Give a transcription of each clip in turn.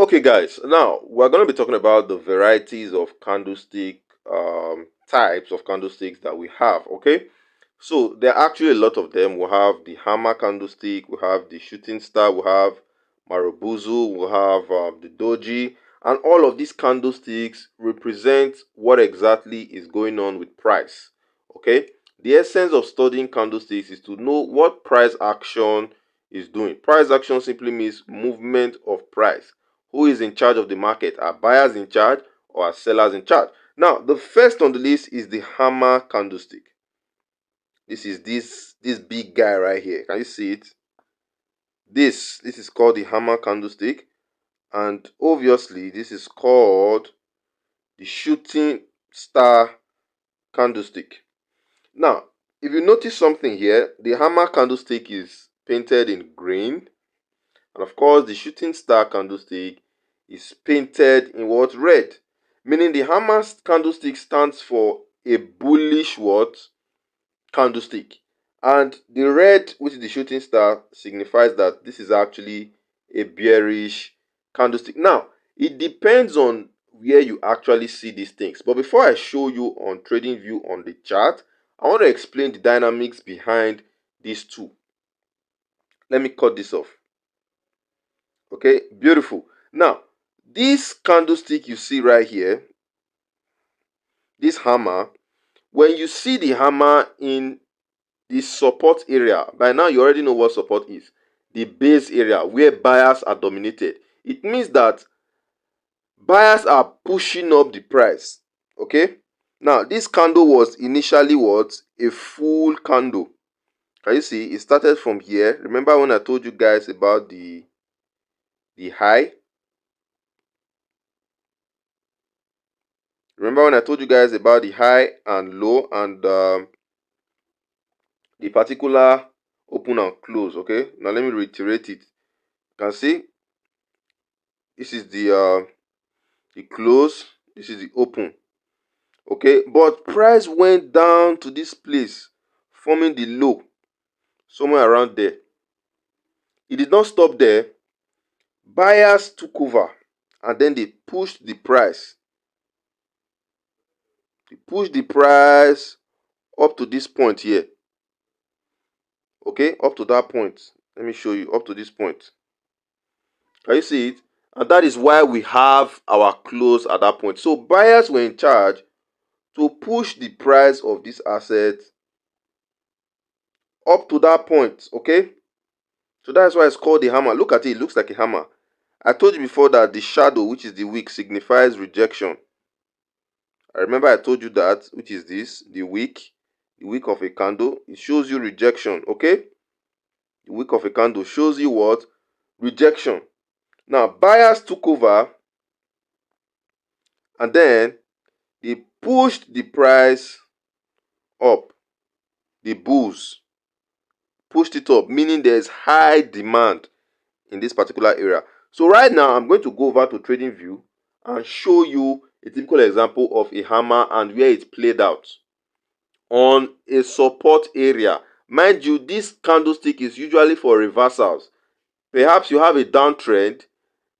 Okay, guys, now we're going to be talking about the varieties of candlestick types of candlesticks that we have. Okay, so there are actually a lot of them. We have the hammer candlestick, we have the shooting star, we have marubuzu, we have the doji, and all of these candlesticks represent what exactly is going on with price. Okay, the essence of studying candlesticks is to know what price action is doing. Price action simply means movement of price. Who is in charge of the market? Are buyers in charge or are sellers in charge? Now, the first on the list is the hammer candlestick. This is this big guy right here. Can you see it? This is called the hammer candlestick, and obviously this is called the shooting star candlestick. Now, if you notice something here, the hammer candlestick is painted in green, and of course the shooting star candlestick is painted in what? Red. Meaning the hammer candlestick stands for a bullish what? Candlestick. And the red, which is the shooting star, signifies that this is actually a bearish candlestick. Now, it depends on where you actually see these things. But before I show you on TradingView on the chart, I want to explain the dynamics behind these two. Let me cut this off. Okay, beautiful. Now, this candlestick you see right here, this hammer, when you see the hammer in the support area, by now you already know what support is. The base area where buyers are dominated. It means that buyers are pushing up the price. Okay, now this candle was initially what? A full candle. Can you see? It started from here. Remember when I told you guys about the high? Remember when I told you guys about the high and low and the particular open and close? Okay, now let me reiterate it. You can see this is the close, this is the open. Okay, but price went down to this place, forming the low somewhere around there. It did not stop there. Buyers took over and then they pushed the price. They pushed the price up to this point here. Okay, up to that point. Let me show you up to this point. Can you see it? And that is why we have our close at that point. So buyers were in charge to push the price of this asset up to that point. Okay, so that's why it's called the hammer. Look at it, it looks like a hammer. I told you before that the shadow, which is the wick, signifies rejection. I remember I told you that, which is this, the wick of a candle. It shows you rejection. Okay, the wick of a candle shows you what? Rejection. Now buyers took over and then they pushed the price up. The bulls pushed it up, meaning there's high demand in this particular area. So right now I'm going to go over to TradingView and show you a typical example of a hammer and where it played out on a support area. Mind you, this candlestick is usually for reversals. Perhaps you have a downtrend.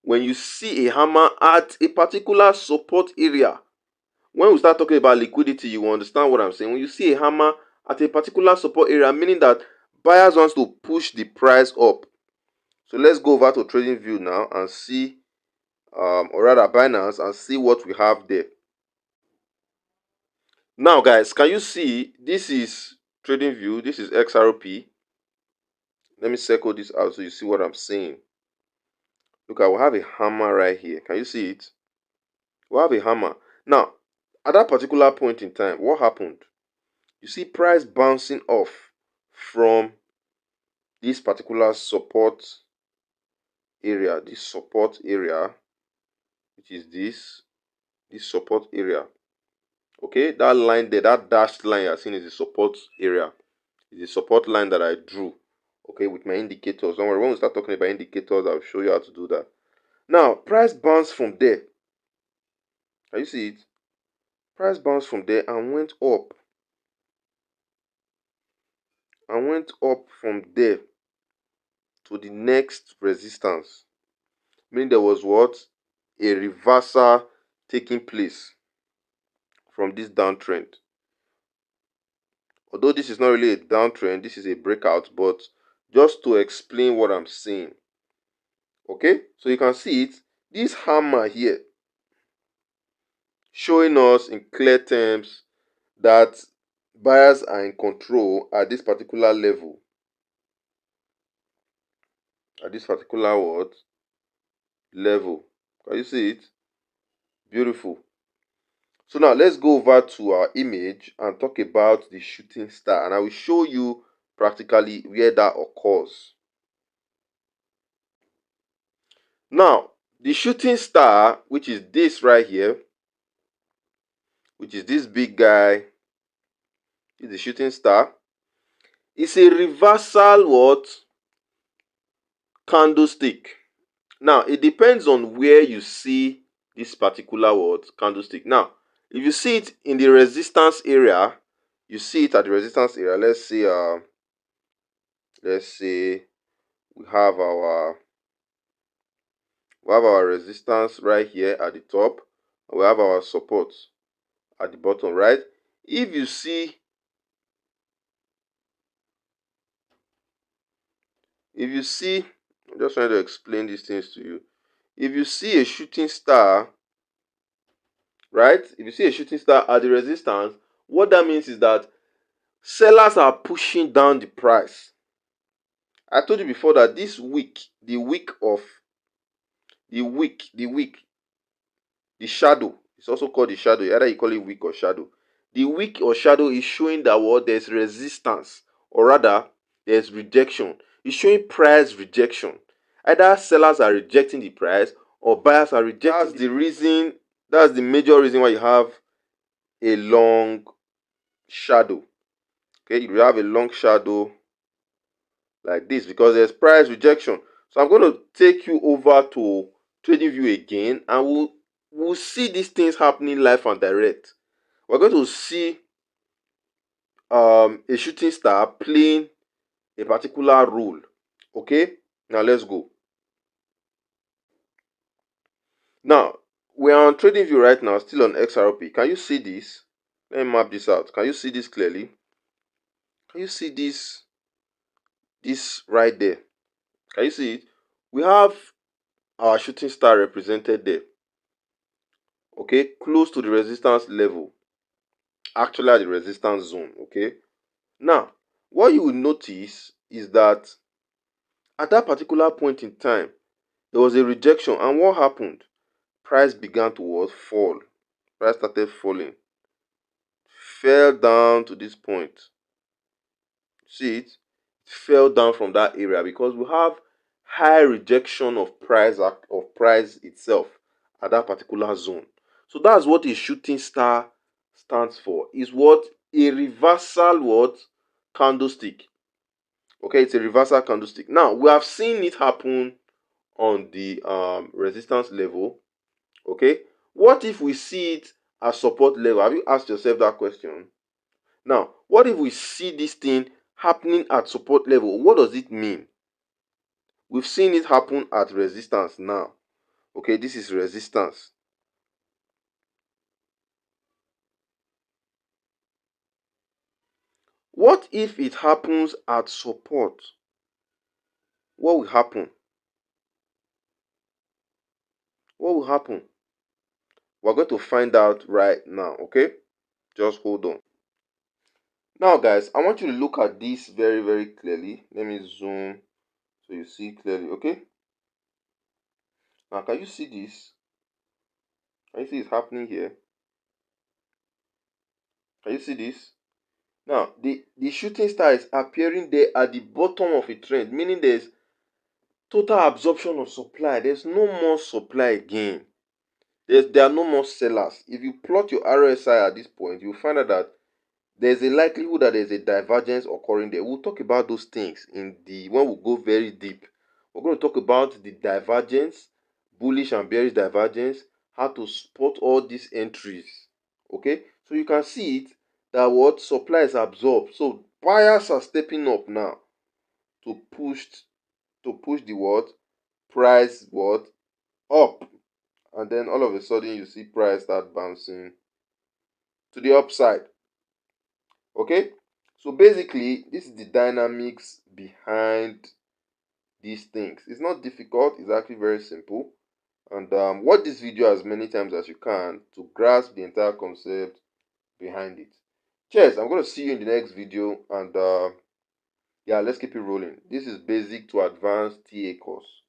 When you see a hammer at a particular support area, when we start talking about liquidity, you will understand what I'm saying. When you see a hammer at a particular support area, meaning that buyers want to push the price up. So let's go over to TradingView now and see, or rather Binance, and see what we have there. Now, guys, can you see this is TradingView? This is XRP. Let me circle this out so you see what I'm saying. Look, I will have a hammer right here. Can you see it? We'll have a hammer. Now, at that particular point in time, what happened? You see price bouncing off from this particular support area, which is this support area. Okay, that line there, that dashed line you're seeing is the support area. It's the support line that I drew. Okay, with my indicators. Don't worry, when we start talking about indicators, I'll show you how to do that. Now, price bounced from there. Can you see it? Price bounced from there and went up. And went up from there to the next resistance. Meaning there was what? a reversal taking place from this downtrend. Although this is not really a downtrend, this is a breakout, but just to explain what I'm saying. Okay, so you can see it, this hammer here showing us in clear terms that buyers are in control at this particular level. At this particular what? Level. Can you see it? Beautiful. So now let's go over to our image and talk about the shooting star, and I will show you practically where that occurs. Now, the shooting star, which is this right here, which is this big guy, is the shooting star. It's a reversal what? Candlestick. Now, it depends on where you see this particular what? Candlestick. Now, if you see it in the resistance area, you see it at the resistance area. Let's say we have our resistance right here at the top, and we have our support at the bottom, right? If you see I'm just trying to explain these things to you. If you see a shooting star, right? If you see a shooting star at the resistance, what that means is that sellers are pushing down the price. I told you before that this week, the shadow, it's also called the shadow. Either you call it week or shadow. The week or shadow is showing that what there's resistance, or rather, there's rejection. It's showing price rejection. Either sellers are rejecting the price or buyers are rejecting. That's the reason. That's the major reason why you have a long shadow. Okay, you have a long shadow like this because there's price rejection. So I'm going to take you over to TradingView again, and we'll see these things happening live and direct. We're going to see a shooting star playing a particular role. Okay, now let's go. Now we are on TradingView right now, still on XRP. Can you see this? Let me map this out. Can you see this clearly? Can you see this right there? Can you see it? We have our shooting star represented there. Okay, close to the resistance level, actually at the resistance zone. Okay, now what you will notice is that at that particular point in time there was a rejection, and what happened? Price began to what? Fall. Price started falling, fell down to this point. See it? Fell down from that area because we have high rejection of price itself at that particular zone. So that's what a shooting star stands for. Is what? A reversal what? Candlestick. Okay, it's a reversal candlestick. Now we have seen it happen on the resistance level. Okay, what if we see it at support level? Have you asked yourself that question? Now, what if we see this thing happening at support level? What does it mean? We've seen it happen at resistance now. Okay, this is resistance. What if it happens at support? What will happen? What will happen? We're going to find out right now, okay? Just hold on. Now, guys, I want you to look at this very, very clearly. Let me zoom so you see clearly, okay? Now, can you see this? Can you see it happening here? Can you see this? Now, the shooting star is appearing there at the bottom of a trend, meaning there's total absorption of supply. There's no more supply again. There are no more sellers. If you plot your RSI at this point, you'll find out that there's a likelihood that there's a divergence occurring there. We'll talk about those things when we go very deep. We're going to talk about the divergence, bullish and bearish divergence, how to spot all these entries. Okay, so you can see it that what supply is absorbed. So buyers are stepping up now to push the what price what up, and then all of a sudden you see price start bouncing to the upside. Okay, so basically this is the dynamics behind these things. It's not difficult, it's actually very simple. And watch this video as many times as you can to grasp the entire concept behind it. Cheers, I'm going to see you in the next video, and yeah, let's keep it rolling. This is basic to advanced TA course.